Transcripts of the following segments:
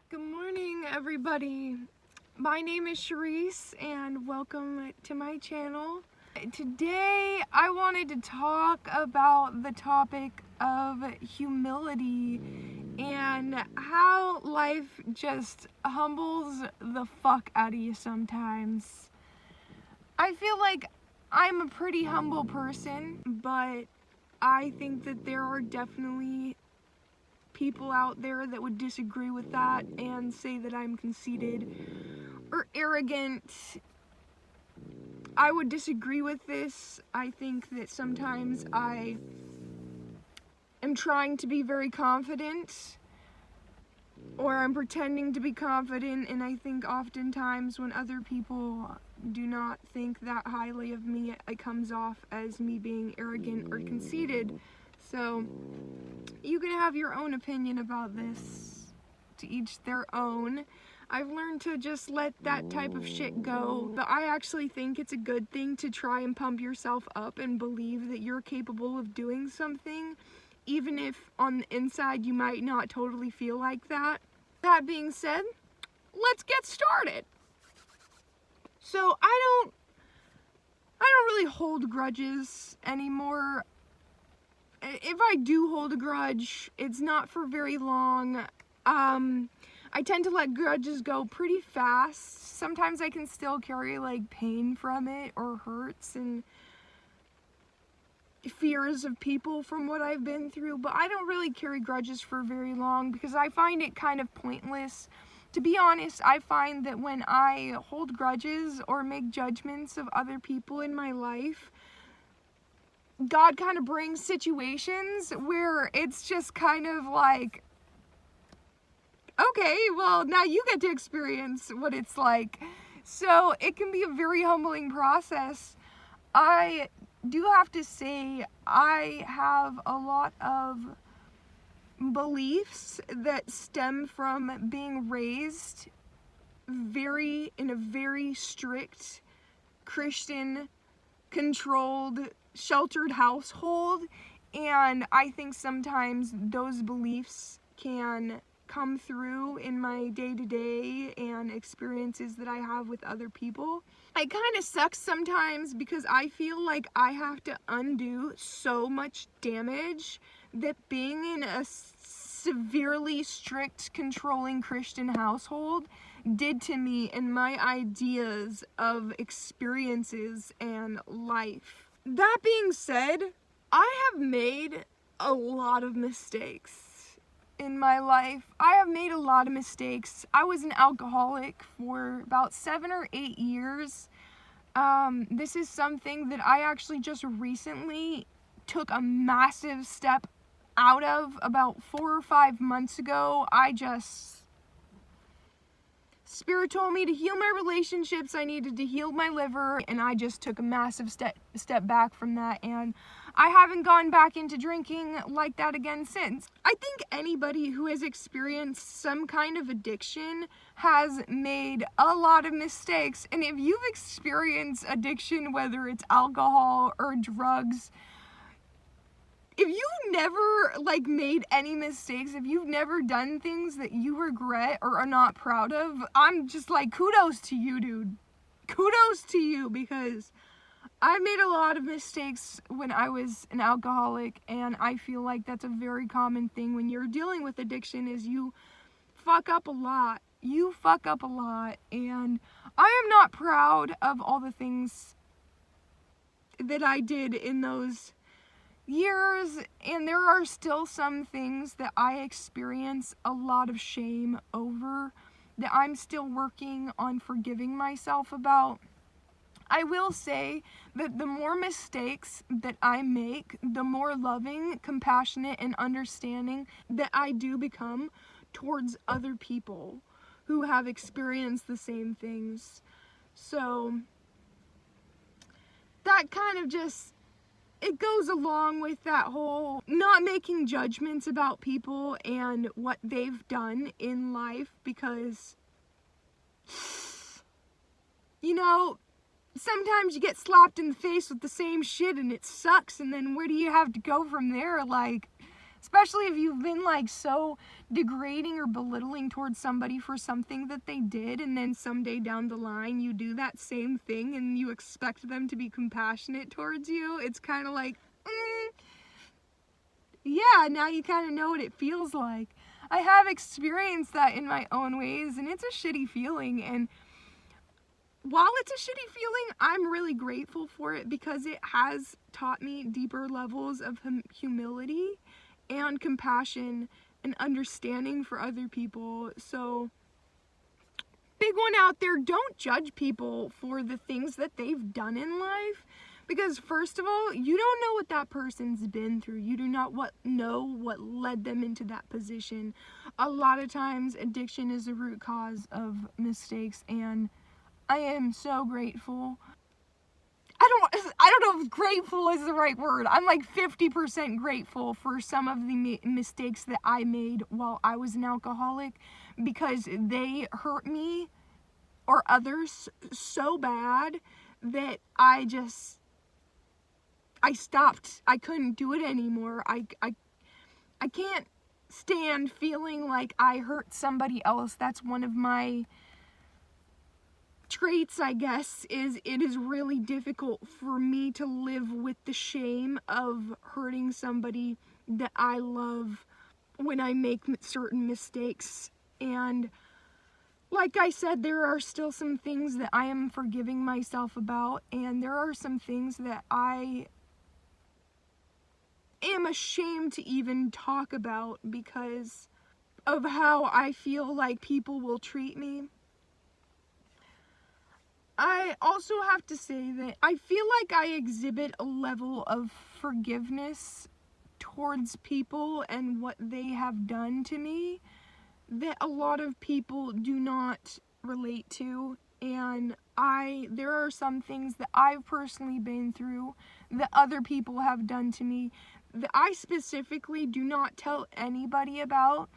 Good morning, everybody. My name is Cherisse, and welcome to my channel. Today, I wanted to talk about the topic of humility and how life just humbles the fuck out of you sometimes. I feel like I'm a pretty humble person, but I think that there are definitely people out there that would disagree with that and say that I'm conceited or arrogant. I would disagree with this. I think that sometimes I am trying to be very confident, or I'm pretending to be confident, and I think oftentimes when other people do not think that highly of me, it comes off as me being arrogant or conceited. So you can have your own opinion about this, to each their own. I've learned to just let that type of shit go, but I actually think it's a good thing to try and pump yourself up and believe that you're capable of doing something, even if on the inside you might not totally feel like that. That being said, let's get started. So I don't really hold grudges anymore. If I do hold a grudge, it's not for very long. I tend to let grudges go pretty fast. Sometimes I can still carry like pain from it, or hurts and fears of people from what I've been through, but I don't really carry grudges for very long because I find it kind of pointless. To be honest, I find that when I hold grudges or make judgments of other people in my life, God kind of brings situations where it's just kind of like, okay, well, now you get to experience what it's like. So it can be a very humbling process. I do have to say, I have a lot of beliefs that stem from being raised in a very strict Christian controlled, sheltered household, and I think sometimes those beliefs can come through in my day-to-day and experiences that I have with other people. It kind of sucks sometimes because I feel like I have to undo so much damage that being in a severely strict, controlling Christian household did to me and my ideas of experiences and life. That being said, I have made a lot of mistakes in my life. I have made a lot of mistakes. I was an alcoholic for about 7 or 8 years. This is something that I actually just recently took a massive step out of about 4 or 5 months ago. Spirit told me to heal my relationships, I needed to heal my liver, and I just took a massive step back from that, and I haven't gone back into drinking like that again since. I think anybody who has experienced some kind of addiction has made a lot of mistakes, and if you've experienced addiction, whether it's alcohol or drugs, if you've never made any mistakes, if you've never done things that you regret or are not proud of, I'm just like, kudos to you, dude. Kudos to you, because I made a lot of mistakes when I was an alcoholic, and I feel like that's a very common thing when you're dealing with addiction, is you fuck up a lot. You fuck up a lot, and I am not proud of all the things that I did in those years, and there are still some things that I experience a lot of shame over, that I'm still working on forgiving myself about. I will say that the more mistakes that I make, the more loving, compassionate, and understanding that I do become towards other people who have experienced the same things. So that kind of just, it goes along with that whole not making judgments about people and what they've done in life, because, you know, sometimes you get slapped in the face with the same shit and it sucks, and then where do you have to go from there? Like, Especially if you've been like so degrading or belittling towards somebody for something that they did, and then someday down the line you do that same thing and you expect them to be compassionate towards you. It's kind of like, yeah, now you kind of know what it feels like. I have experienced that in my own ways, and it's a shitty feeling. And while it's a shitty feeling, I'm really grateful for it because it has taught me deeper levels of humility and compassion and understanding for other people. So, big one out there, don't judge people for the things that they've done in life. Because first of all, you don't know what that person's been through. You do not know what led them into that position. A lot of times, addiction is a root cause of mistakes, and I am so grateful. I don't know if grateful is the right word. I'm like 50% grateful for some of the mistakes that I made while I was an alcoholic, because they hurt me or others so bad that I stopped. I couldn't do it anymore. I can't stand feeling like I hurt somebody else. That's one of my traits, I guess, is it is really difficult for me to live with the shame of hurting somebody that I love when I make certain mistakes. And like I said, there are still some things that I am forgiving myself about, and there are some things that I am ashamed to even talk about because of how I feel like people will treat me. I also have to say that I feel like I exhibit a level of forgiveness towards people and what they have done to me that a lot of people do not relate to. And there are some things that I've personally been through that other people have done to me that I specifically do not tell anybody about,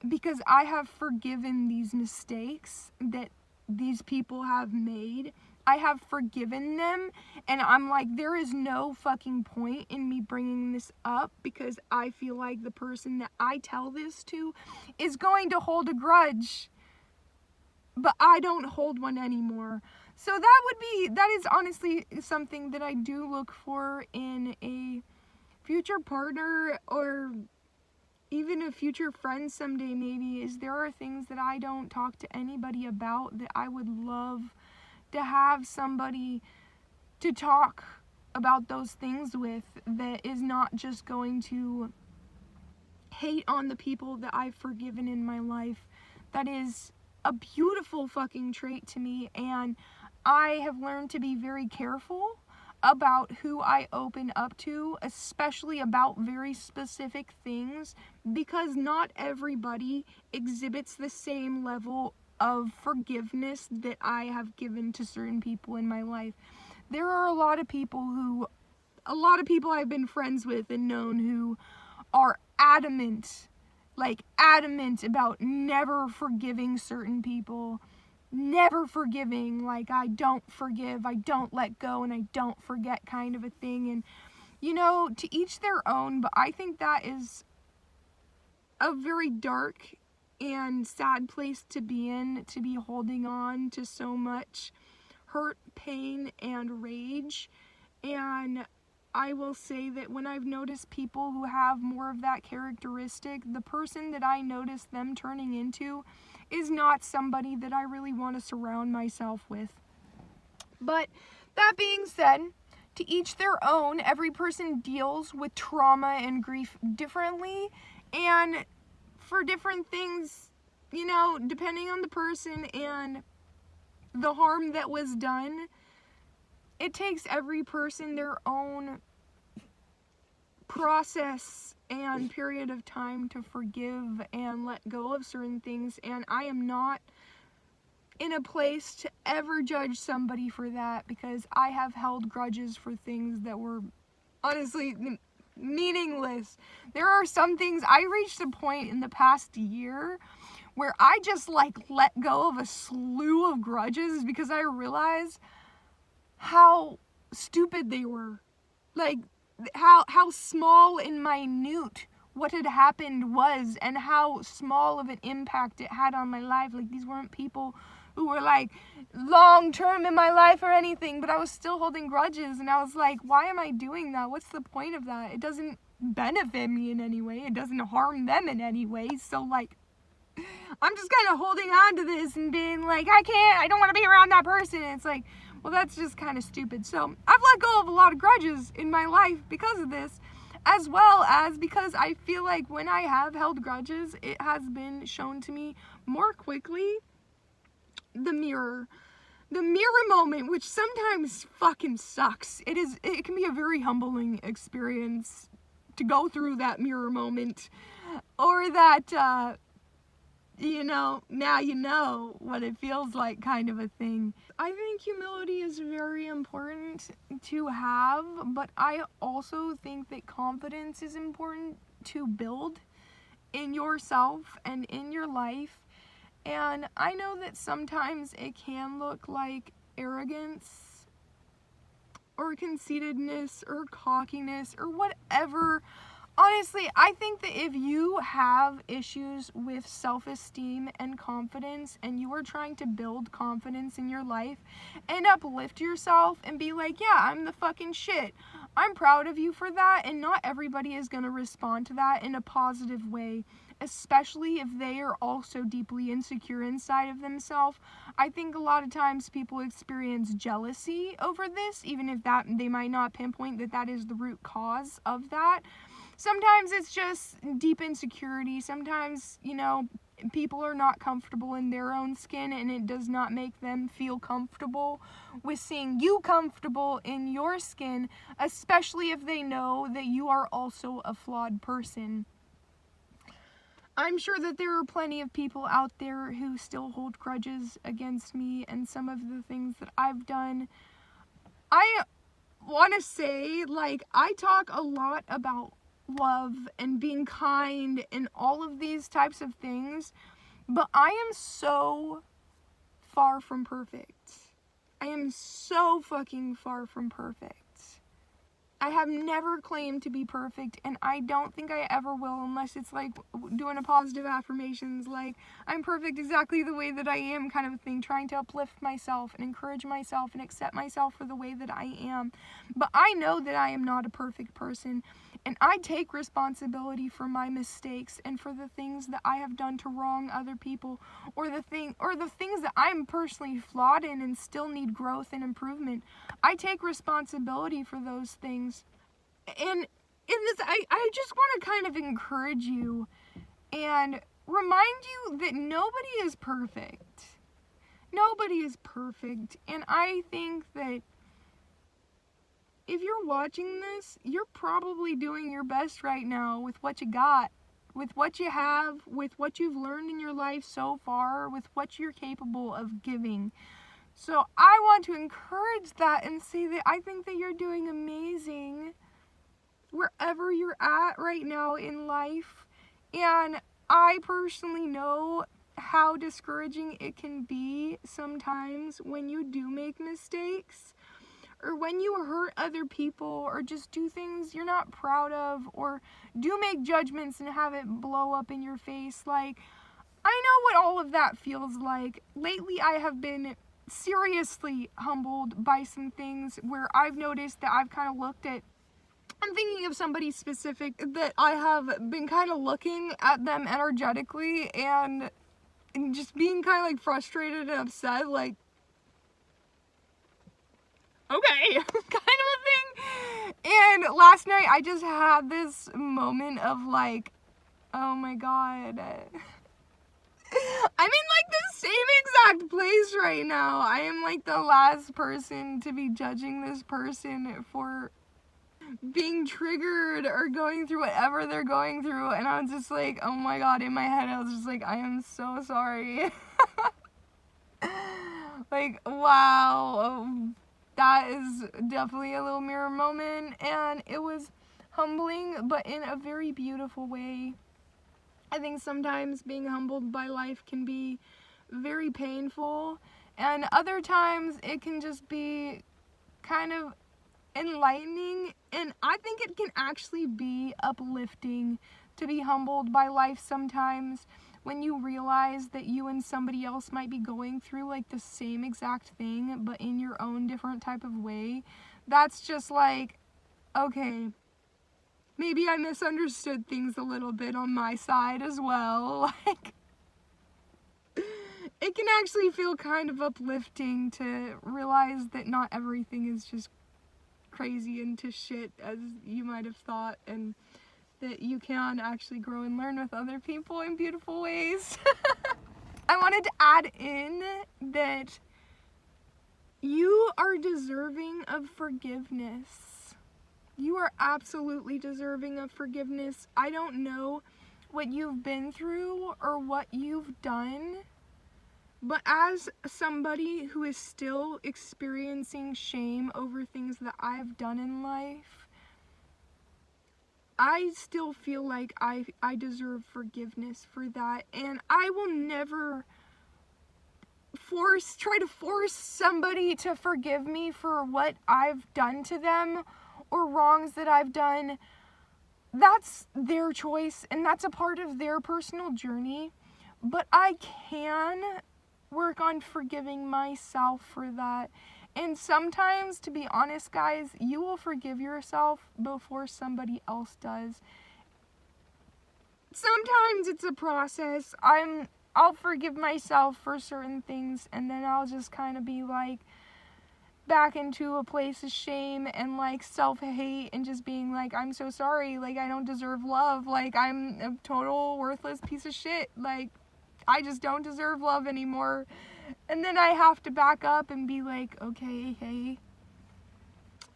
because I have forgiven these mistakes that these people have made. I have forgiven them, and I'm like, there is no fucking point in me bringing this up, because I feel like the person that I tell this to is going to hold a grudge, but I don't hold one anymore. So that is honestly something that I do look for in a future partner, or even a future friend someday maybe, is there are things that I don't talk to anybody about that I would love to have somebody to talk about those things with, that is not just going to hate on the people that I've forgiven in my life. That is a beautiful fucking trait to me, and I have learned to be very careful about who I open up to, especially about very specific things, because not everybody exhibits the same level of forgiveness that I have given to certain people in my life. There are a lot of people I've been friends with and known who are adamant about never forgiving certain people. Never forgiving, like I don't forgive, I don't let go, and I don't forget kind of a thing. And to each their own, but I think that is a very dark and sad place to be in, to be holding on to so much hurt, pain, and rage. And I will say that when I've noticed people who have more of that characteristic, the person that I notice them turning into is not somebody that I really want to surround myself with. But that being said, to each their own. Every person deals with trauma and grief differently, and for different things, depending on the person and the harm that was done, it takes every person their own process and period of time to forgive and let go of certain things. And I am not in a place to ever judge somebody for that, because I have held grudges for things that were honestly meaningless. There are some things, I reached a point in the past year where I just let go of a slew of grudges because I realized how stupid they were. Like how small and minute what had happened was and how small of an impact it had on my life. Like, these weren't people who were like long term in my life or anything, but I was still holding grudges, and I was like, why am I doing that? What's the point of that? It doesn't benefit me in any way. It doesn't harm them in any way. So like, I'm just kind of holding on to this and being like, I don't want to be around that person. And it's like, well, that's just kind of stupid. So I've let go of a lot of grudges in my life because of this, as well as because I feel like when I have held grudges, it has been shown to me more quickly the mirror moment, which sometimes fucking sucks. It can be a very humbling experience to go through that mirror moment, or that now you know what it feels like kind of a thing. I think humility is very important to have, but I also think that confidence is important to build in yourself and in your life. And I know that sometimes it can look like arrogance or conceitedness or cockiness or whatever. Honestly, I think that if you have issues with self-esteem and confidence, and you are trying to build confidence in your life and uplift yourself and be like, yeah, I'm the fucking shit, I'm proud of you for that. And not everybody is going to respond to that in a positive way, especially if they are also deeply insecure inside of themselves. I think a lot of times people experience jealousy over this, even if that they might not pinpoint that is the root cause of that. Sometimes it's just deep insecurity. Sometimes, people are not comfortable in their own skin, and it does not make them feel comfortable with seeing you comfortable in your skin, especially if they know that you are also a flawed person. I'm sure that there are plenty of people out there who still hold grudges against me and some of the things that I've done. I want to say, I talk a lot about love and being kind and all of these types of things, but I am so far from perfect. I am so fucking far from perfect. I have never claimed to be perfect, and I don't think I ever will, unless it's like doing a positive affirmations, like I'm perfect exactly the way that I am kind of a thing, trying to uplift myself and encourage myself and accept myself for the way that I am. But I know that I am not a perfect person, and I take responsibility for my mistakes and for the things that I have done to wrong other people, or the things that I'm personally flawed in and still need growth and improvement. I take responsibility for those things. And in this, I just want to kind of encourage you and remind you that nobody is perfect. Nobody is perfect. And I think that if you're watching this, you're probably doing your best right now with what you got, with what you have, with what you've learned in your life so far, with what you're capable of giving. So I want to encourage that and say that I think that you're doing amazing wherever you're at right now in life. And I personally know how discouraging it can be sometimes when you do make mistakes, or when you hurt other people, or just do things you're not proud of, or do make judgments and have it blow up in your face. Like, I know what all of that feels like. Lately, I have been seriously humbled by some things where I've noticed that I've kind of looked at, I'm thinking of somebody specific, that I have been kind of looking at them energetically and just being kind of like frustrated and upset, like, okay, kind of a thing. And last night I just had this moment of like, oh my god, I'm in like the same exact place right now. I am like the last person to be judging this person for being triggered or going through whatever they're going through. And I was just like, oh my god, in my head I was just like, I am so sorry. Like, wow, that is definitely a little mirror moment, and it was humbling, but in a very beautiful way. I think sometimes being humbled by life can be very painful, and other times it can just be kind of enlightening, and I think it can actually be uplifting to be humbled by life sometimes when you realize that you and somebody else might be going through like the same exact thing, but in your own different type of way. That's just like, okay, maybe I misunderstood things a little bit on my side as well. Like, it can actually feel kind of uplifting to realize that not everything is just crazy into shit as you might have thought, and that you can actually grow and learn with other people in beautiful ways. I wanted to add in that you are deserving of forgiveness. You are absolutely deserving of forgiveness. I don't know what you've been through or what you've done, but as somebody who is still experiencing shame over things that I've done in life, I still feel like I deserve forgiveness for that, and I will never try to force somebody to forgive me for what I've done to them or wrongs that I've done. That's their choice, and that's a part of their personal journey, but I can work on forgiving myself for that. And sometimes, to be honest, guys, you will forgive yourself before somebody else does. Sometimes it's a process. I'll forgive myself for certain things, and then I'll just kind of be like back into a place of shame and like self-hate and just being like, I'm so sorry, like I don't deserve love, like I'm a total worthless piece of shit, like I just don't deserve love anymore. And then I have to back up and be like, okay, hey,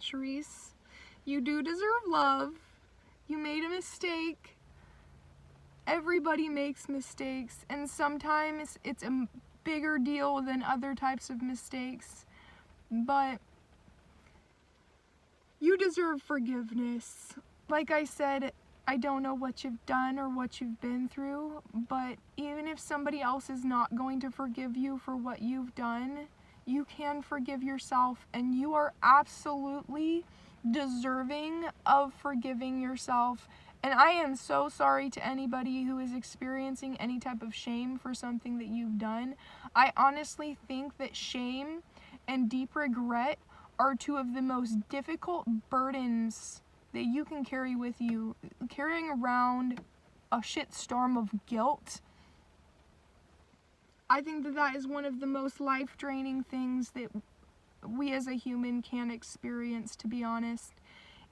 Cherisse, you do deserve love. You made a mistake. Everybody makes mistakes, and sometimes it's a bigger deal than other types of mistakes. But you deserve forgiveness. Like I said, I don't know what you've done or what you've been through, but even if somebody else is not going to forgive you for what you've done, you can forgive yourself, and you are absolutely deserving of forgiving yourself. And I am so sorry to anybody who is experiencing any type of shame for something that you've done. I honestly think that shame and deep regret are two of the most difficult burdens that you can carry with you. Carrying around a shitstorm of guilt, I think that is one of the most life-draining things that we as a human can experience, to be honest.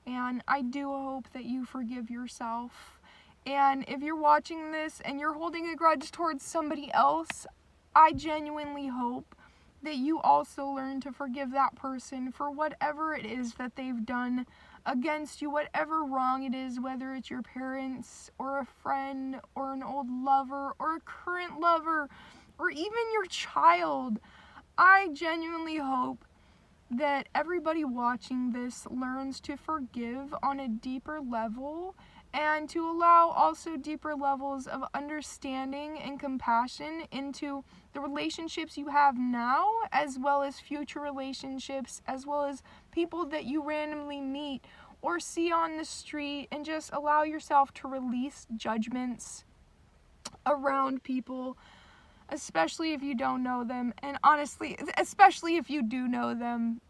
And I do hope that you forgive yourself. And if you're watching this and you're holding a grudge towards somebody else, I genuinely hope that you also learn to forgive that person for whatever it is that they've done against you, whatever wrong it is, whether it's your parents or a friend or an old lover or a current lover or even your child. I genuinely hope that everybody watching this learns to forgive on a deeper level, and to allow also deeper levels of understanding and compassion into the relationships you have now, as well as future relationships, as well as people that you randomly meet or see on the street, and just allow yourself to release judgments around people, especially if you don't know them, and honestly, especially if you do know them.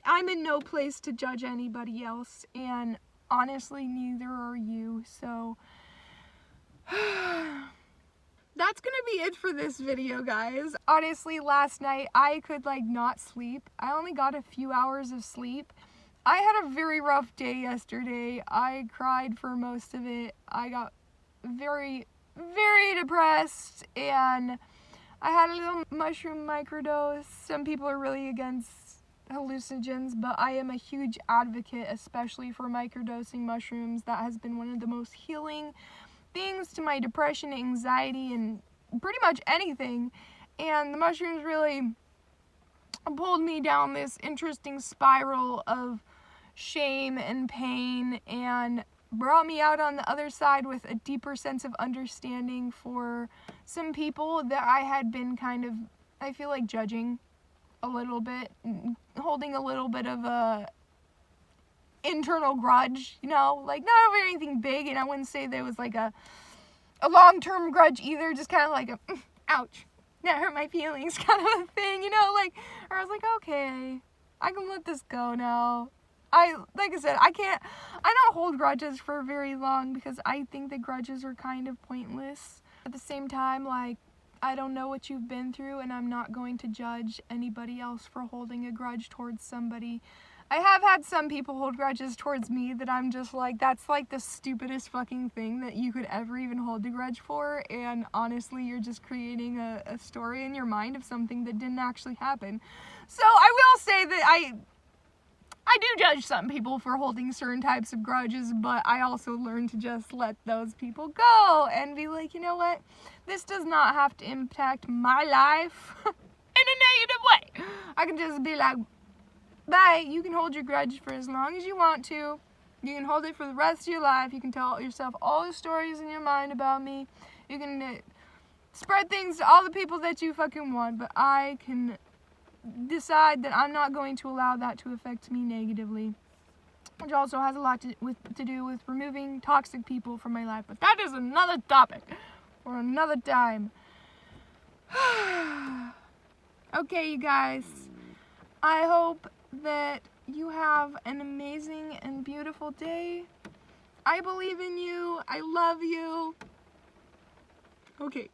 I'm in no place to judge anybody else, and honestly, neither are you, so that's gonna be it for this video, guys. Honestly, last night, I could not sleep. I only got a few hours of sleep. I had a very rough day yesterday. I cried for most of it. I got very, very depressed, and I had a little mushroom microdose. Some people are really against hallucinogens, but I am a huge advocate, especially for microdosing mushrooms. That has been one of the most healing things to my depression, anxiety, and pretty much anything. And the mushrooms really pulled me down this interesting spiral of shame and pain, and brought me out on the other side with a deeper sense of understanding for some people that I had been I feel like judging a little bit, holding a little bit of a internal grudge, you know, like not over anything big, and I wouldn't say there was like a long-term grudge either, just kind of like a ouch, that hurt my feelings kind of a thing, you know, like, or I was like, okay, I can let this go now. Like I said, I don't hold grudges for very long because I think that grudges are kind of pointless. At the same time, like, I don't know what you've been through, and I'm not going to judge anybody else for holding a grudge towards somebody. I have had some people hold grudges towards me that I'm just like, that's like the stupidest fucking thing that you could ever even hold a grudge for, and honestly, you're just creating a story in your mind of something that didn't actually happen. So I will say that I do judge some people for holding certain types of grudges, but I also learned to just let those people go and be like, you know what? This does not have to impact my life in a negative way. I can just be like, bye, you can hold your grudge for as long as you want to. You can hold it for the rest of your life. You can tell yourself all the stories in your mind about me. You can spread things to all the people that you fucking want, but I can decide that I'm not going to allow that to affect me negatively, which also has a lot to do with removing toxic people from my life, but that is another topic for another time. Okay, you guys, I hope that you have an amazing and beautiful day. I believe in you. I love you. Okay.